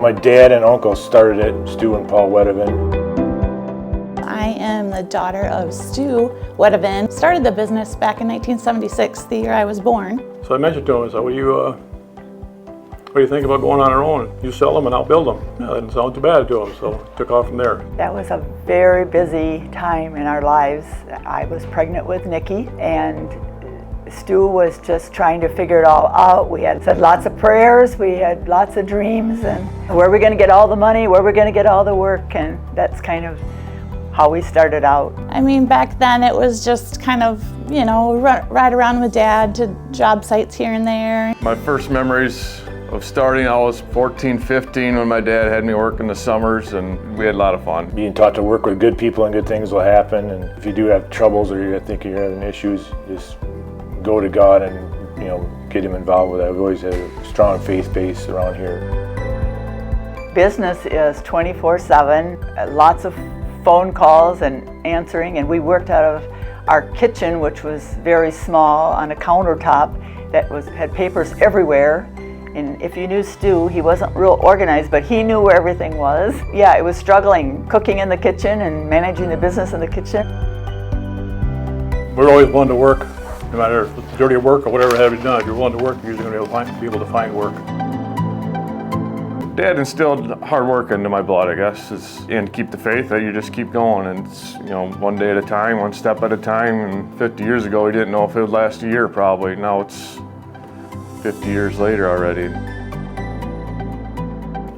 My dad and uncle started it, Stu and Paul Wedeven. I am the daughter of Stu Wedeven. Started the business back in 1976, the year I was born. So I mentioned to him, I said, what do you think about going on our own? You sell them and I'll build them. Yeah, that didn't sound too bad to him, so took off from there. That was a very busy time in our lives. I was pregnant with Nikki, and Stu was just trying to figure it all out. We had said lots of prayers, we had lots of dreams, and where are we going to get all the money, where are we going to get all the work, and that's kind of how we started out. I mean, back then it was just kind of, you know, ride around with Dad to job sites here and there. My first memories of starting, I was 14, 15 when my dad had me work in the summers, and we had a lot of fun. Being taught to work with good people and good things will happen, and if you do have troubles or you think you're having issues, just go to God and, you know, get him involved with that. We've always had a strong faith base around here. Business is 24/7, lots of phone calls and answering, and we worked out of our kitchen, which was very small, on a countertop that had papers everywhere. And if you knew Stu, he wasn't real organized, but he knew where everything was. Yeah, it was struggling, cooking in the kitchen and managing the business in the kitchen. We're always willing to work, no matter if it's dirty work or whatever had to be done. If you're willing to work, you're usually going to be able to find work. Dad instilled hard work into my blood, I guess, and keep the faith that you just keep going, and it's, you know, one day at a time, one step at a time. And 50 years ago, we didn't know if it would last a year probably. Now it's 50 years later already.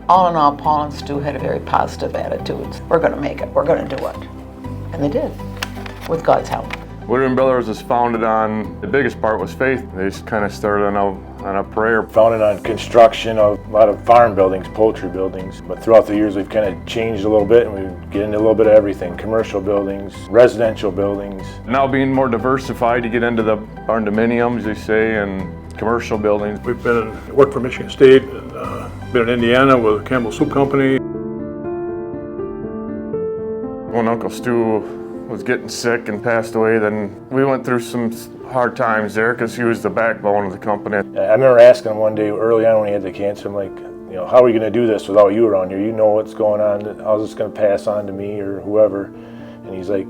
All in all, Paul and Stu had a very positive attitude. We're going to make it, we're going to do it. And they did, with God's help. Wedeven Bros was founded on, the biggest part was faith. They just kind of started on a prayer. Founded on construction of a lot of farm buildings, poultry buildings, but throughout the years we've kind of changed a little bit, and we get into a little bit of everything. Commercial buildings, residential buildings. Now being more diversified, you get into the barn-dominiums, they say, and commercial buildings. We've worked for Michigan State, and been in Indiana with Campbell Soup Company. When Uncle Stu was getting sick and passed away, then we went through some hard times there because he was the backbone of the company. I remember asking him one day early on when he had the cancer, I'm like, you know, how are we going to do this without you around here? You know what's going on. How's this going to pass on to me or whoever? And he's like,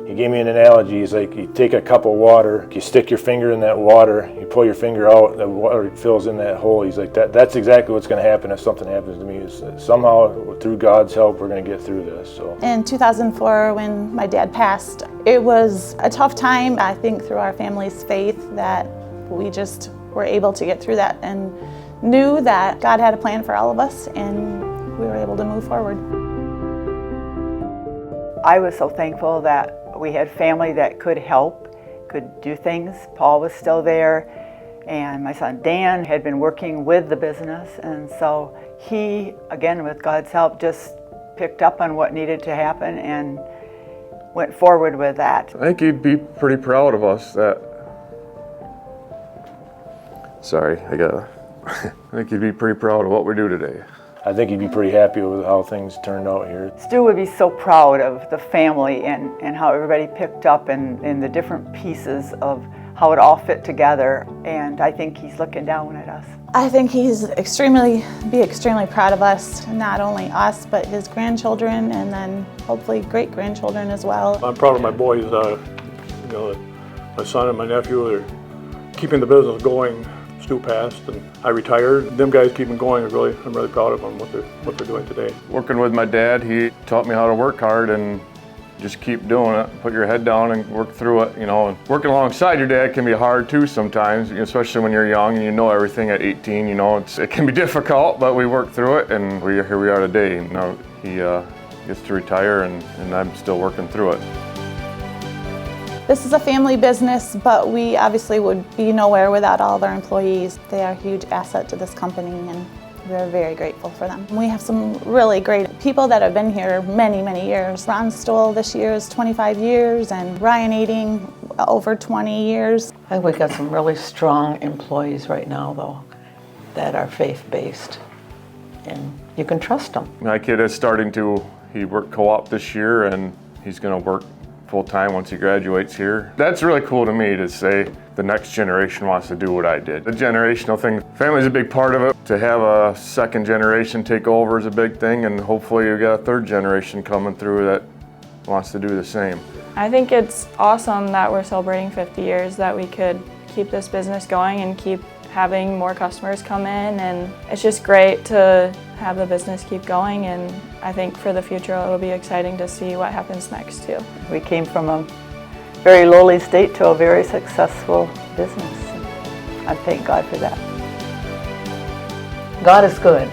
he gave me an analogy. He's like, you take a cup of water, you stick your finger in that water, you pull your finger out, the water fills in that hole. He's like, that's exactly what's going to happen if something happens to me. Is somehow, through God's help, we're going to get through this. So. In 2004, when my dad passed, it was a tough time. I think through our family's faith that we just were able to get through that and knew that God had a plan for all of us, and we were able to move forward. I was so thankful that we had family that could help, could do things. Paul was still there, and my son Dan had been working with the business, and so he, again with God's help, just picked up on what needed to happen and went forward with that. I think he'd be pretty proud of us that, I think he'd be pretty proud of what we do today. I think he'd be pretty happy with how things turned out here. Stu would be so proud of the family and how everybody picked up and the different pieces of how it all fit together, and I think he's looking down at us. I think he's extremely proud of us, not only us, but his grandchildren, and then hopefully great-grandchildren as well. I'm proud of my boys, you know, my son and my nephew are keeping the business going. Stu passed and I retired. Them guys keep them going. I'm really proud of them, what they're doing today. Working with my dad, he taught me how to work hard and just keep doing it. Put your head down and work through it, you know. And working alongside your dad can be hard too sometimes, especially when you're young and you know everything at 18, you know. It can be difficult, but we work through it, and here we are today. Now he gets to retire, and I'm still working through it. This is a family business, but we obviously would be nowhere without all of our employees. They are a huge asset to this company, and we're very grateful for them. We have some really great people that have been here many, many years. Ron Stoll this year is 25 years, and Ryan Eating over 20 years. I think we've got some really strong employees right now, though, that are faith-based, and you can trust them. My kid is he worked co-op this year, and he's going to work full-time once he graduates here. That's really cool to me to say the next generation wants to do what I did. The generational thing, family's a big part of it. To have a second generation take over is a big thing, and hopefully you got a third generation coming through that wants to do the same. I think it's awesome that we're celebrating 50 years, that we could keep this business going and keep having more customers come in, and it's just great to have the business keep going, and I think for the future it'll be exciting to see what happens next too. We came from a very lowly state to a very successful business. I thank God for that. God is good.